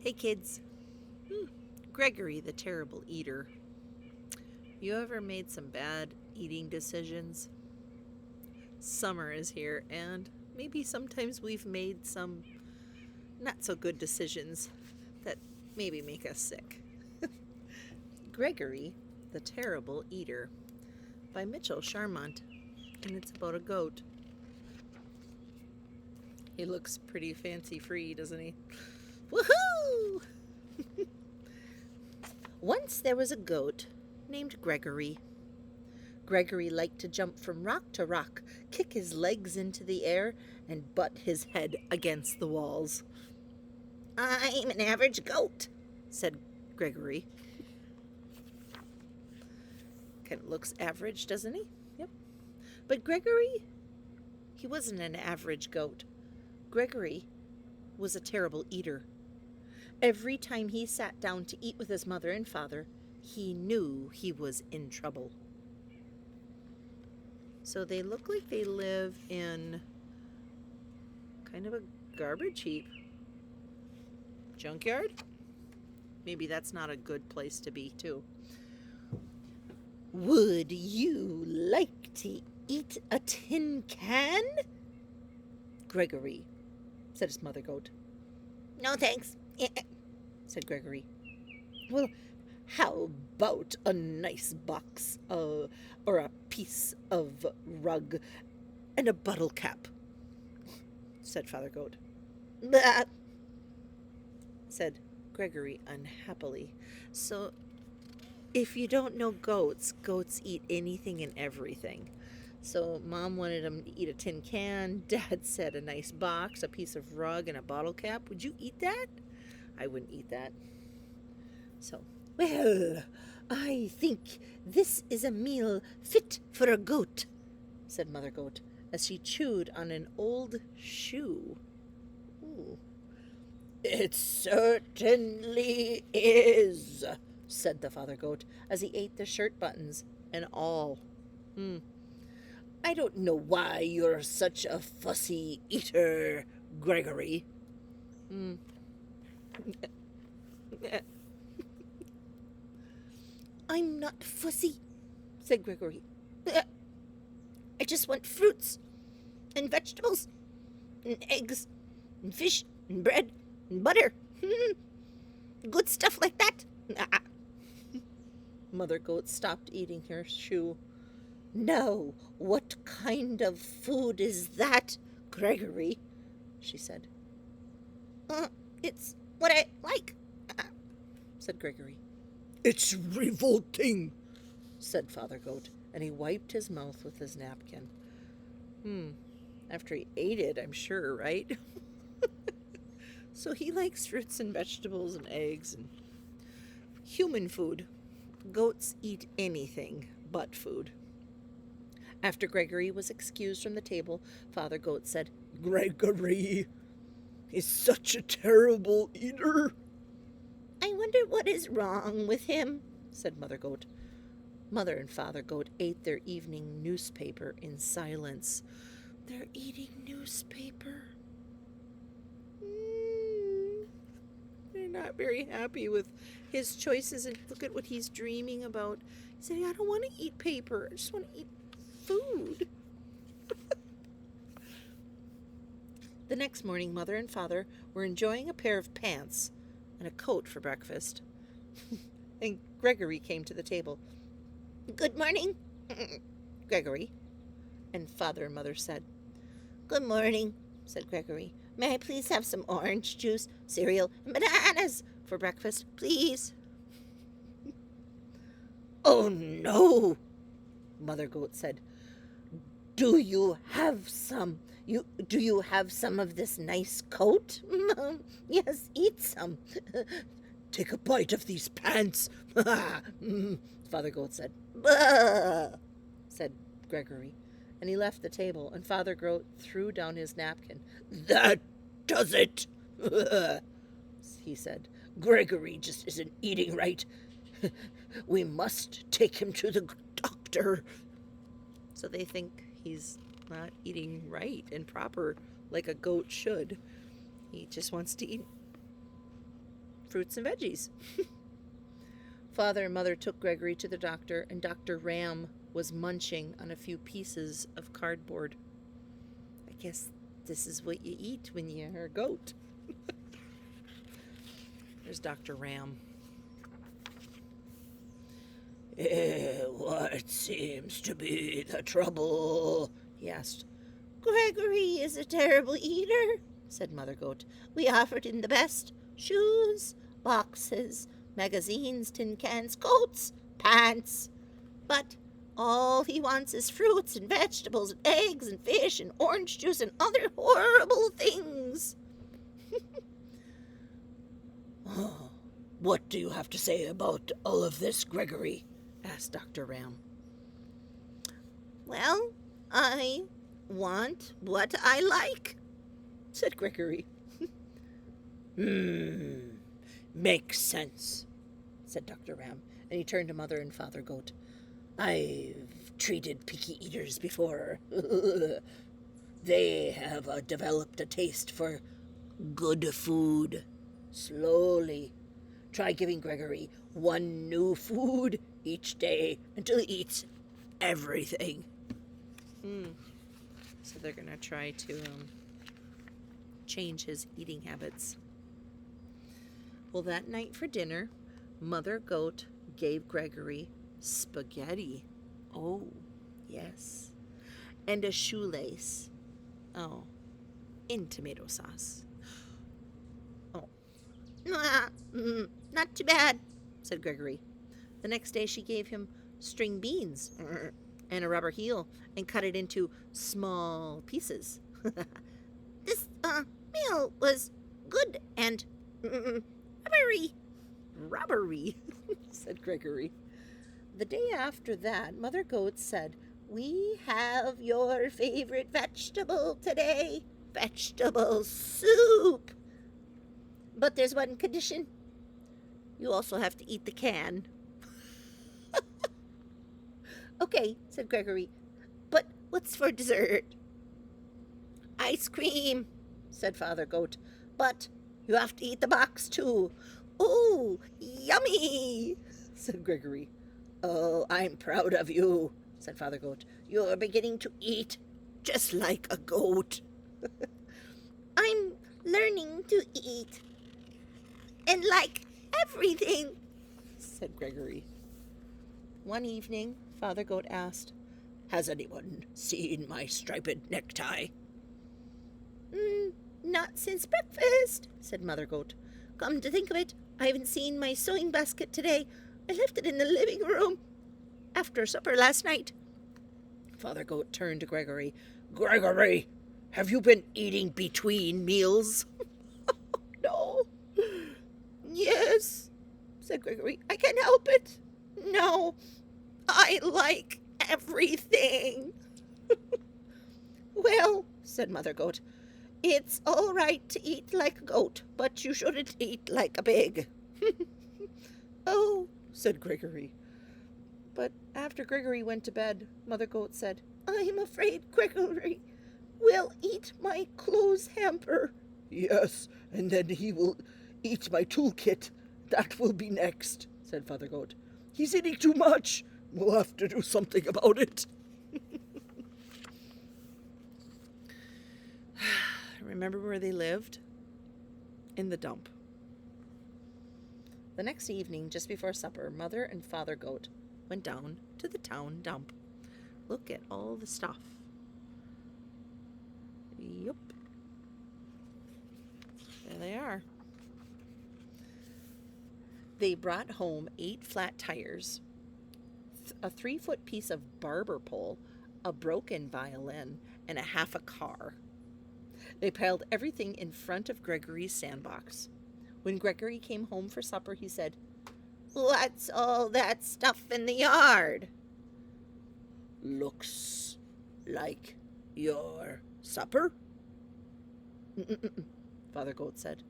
Hey kids. Gregory the terrible eater. You ever made some bad eating decisions? Summer is here, and maybe sometimes we've made some not so good decisions that maybe make us sick. Gregory the Terrible Eater by Mitchell Sharmat, and it's about a goat. He looks pretty fancy free, doesn't he? Woohoo! Once there was a goat named Gregory. Gregory liked to jump from rock to rock, kick his legs into the air, and butt his head against the walls. I'm an average goat, said Gregory. Kind of looks average, doesn't he? Yep. But Gregory, he wasn't an average goat. Gregory was a terrible eater. Every time he sat down to eat with his mother and father, he knew he was in trouble. So they look like they live in kind of a garbage heap. Junkyard? Maybe that's not a good place to be, too. Would you like to eat a tin can? Gregory, said his mother goat. No, thanks, said Gregory. Well, how about a nice box or a piece of rug and a bottle cap? Said Father Goat. Blah, said Gregory unhappily. So, if you don't know goats, goats eat anything and everything. So, Mom wanted him to eat a tin can. Dad said a nice box, a piece of rug, and a bottle cap. Would you eat that? I wouldn't eat that. So, well, I think this is a meal fit for a goat, said Mother Goat, as she chewed on an old shoe. Ooh. It certainly is, said the Father Goat, as he ate the shirt buttons and all. I don't know why you're such a fussy eater, Gregory. I'm not fussy, said Gregory. I just want fruits and vegetables and eggs and fish and bread and butter. Good stuff like that. Mother Goat stopped eating her shoe. Now, what kind of food is that, Gregory? She said. It's what I like, said Gregory. It's revolting, said Father Goat, and he wiped his mouth with his napkin. After he ate it, I'm sure, right? So he likes fruits and vegetables and eggs and human food. Goats eat anything but food. After Gregory was excused from the table, Father Goat said, Gregory is such a terrible eater. I wonder what is wrong with him, said Mother Goat. Mother and Father Goat ate their evening newspaper in silence. They're eating newspaper. They're not very happy with his choices, and look at what he's dreaming about. He said, I don't want to eat paper. I just want to eat food. The next morning, Mother and Father were enjoying a pair of pants and a coat for breakfast. And Gregory came to the table. Good morning, Gregory. And Father and Mother said, Good morning, said Gregory. May I please have some orange juice, cereal, and bananas for breakfast, please? Oh, no, Mother Goat said. Do you have some of this nice coat? Yes, eat some. Take a bite of these pants, Father Goat said. Bah, said Gregory, and he left the table, and Father Goat threw down his napkin. That does it, he said. Gregory just isn't eating right. We must take him to the doctor. So they think he's not eating right and proper like a goat should. He just wants to eat. fruits and veggies. Father and Mother took Gregory to the doctor, and Dr. Ram was munching on a few pieces of cardboard. I guess this is what you eat when you're a goat. There's Dr. Ram. What seems to be the trouble? He asked. Gregory is a terrible eater, said Mother Goat. We offered him the best: shoes, boxes, magazines, tin cans, coats, pants. But all he wants is fruits and vegetables and eggs and fish and orange juice and other horrible things. What do you have to say about all of this, Gregory? Asked Dr. Ram. Well, I want what I like, said Gregory. Makes sense, said Dr. Ram, and he turned to Mother and Father Goat. I've treated picky eaters before. They have developed a taste for good food. Slowly. Try giving Gregory one new food each day until he eats everything. So they're going to try to change his eating habits. Well, that night for dinner, Mother Goat gave Gregory spaghetti. Oh, yes. And a shoelace. Oh, in tomato sauce. Oh. Not too bad, said Gregory. The next day she gave him string beans and a rubber heel and cut it into small pieces. This meal was good and rubbery, said Gregory. The day after that, Mother Goat said, We have your favorite vegetable today, vegetable soup. But there's one condition. You also have to eat the can. Okay, said Gregory, but what's for dessert? Ice cream, said Father Goat, but you have to eat the box too. Ooh, yummy, said Gregory. Oh, I'm proud of you, said Father Goat. You're beginning to eat just like a goat. I'm learning to eat and like everything, said Gregory. One evening, Father Goat asked, Has anyone seen my striped necktie? Not since breakfast, said Mother Goat. Come to think of it, I haven't seen my sewing basket today. I left it in the living room after supper last night. Father Goat turned to Gregory. Gregory, have you been eating between meals? No. Yes, said Gregory. I can't help it. No, I like everything. Well, said Mother Goat, it's all right to eat like a goat, but you shouldn't eat like a pig. Oh, said Gregory. But after Gregory went to bed, Mother Goat said, I'm afraid Gregory will eat my clothes hamper. Yes, and then he will eat my toolkit. That will be next, said Father Goat. He's eating too much. We'll have to do something about it. Remember where they lived? In the dump. The next evening, just before supper, Mother and Father Goat went down to the town dump. Look at all the stuff. Yup. There they are. They brought home 8 flat tires, a 3-foot piece of barber pole, a broken violin, and a half a car. They piled everything in front of Gregory's sandbox. When Gregory came home for supper, he said, What's all that stuff in the yard? Looks like your supper? Father Goat said.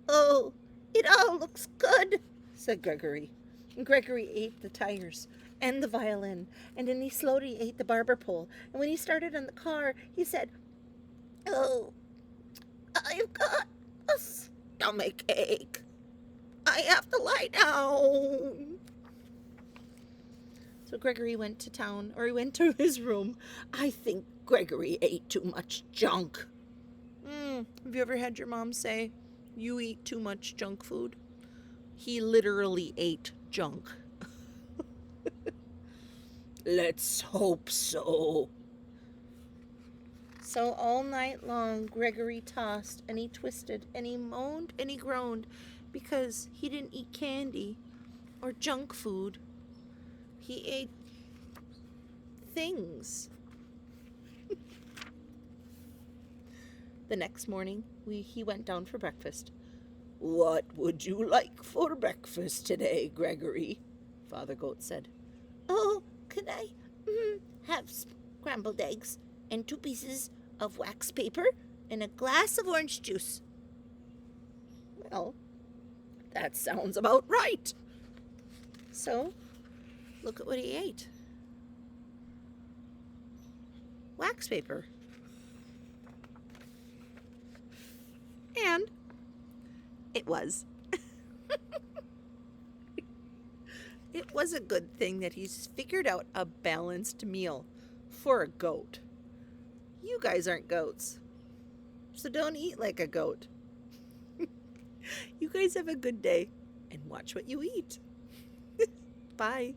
Oh, it all looks good, said Gregory. And Gregory ate the tires and the violin, and then he slowly ate the barber pole. And when he started on the car, he said, Oh, I've got a stomach ache. I have to lie down. So Gregory went to town, or he went to his room. I think Gregory ate too much junk. Have you ever had your mom say, you eat too much junk food? He literally ate junk. Let's hope so. So all night long, Gregory tossed and he twisted and he moaned and he groaned because he didn't eat candy or junk food. He ate things. The next morning, he went down for breakfast. What would you like for breakfast today, Gregory? Father Goat said. Oh, can I have scrambled eggs and 2 pieces of wax paper and a glass of orange juice? Well, that sounds about right. So, look at what he ate. Wax paper. And it was. It was a good thing that he's figured out a balanced meal for a goat. You guys aren't goats, so don't eat like a goat. You guys have a good day and watch what you eat. Bye.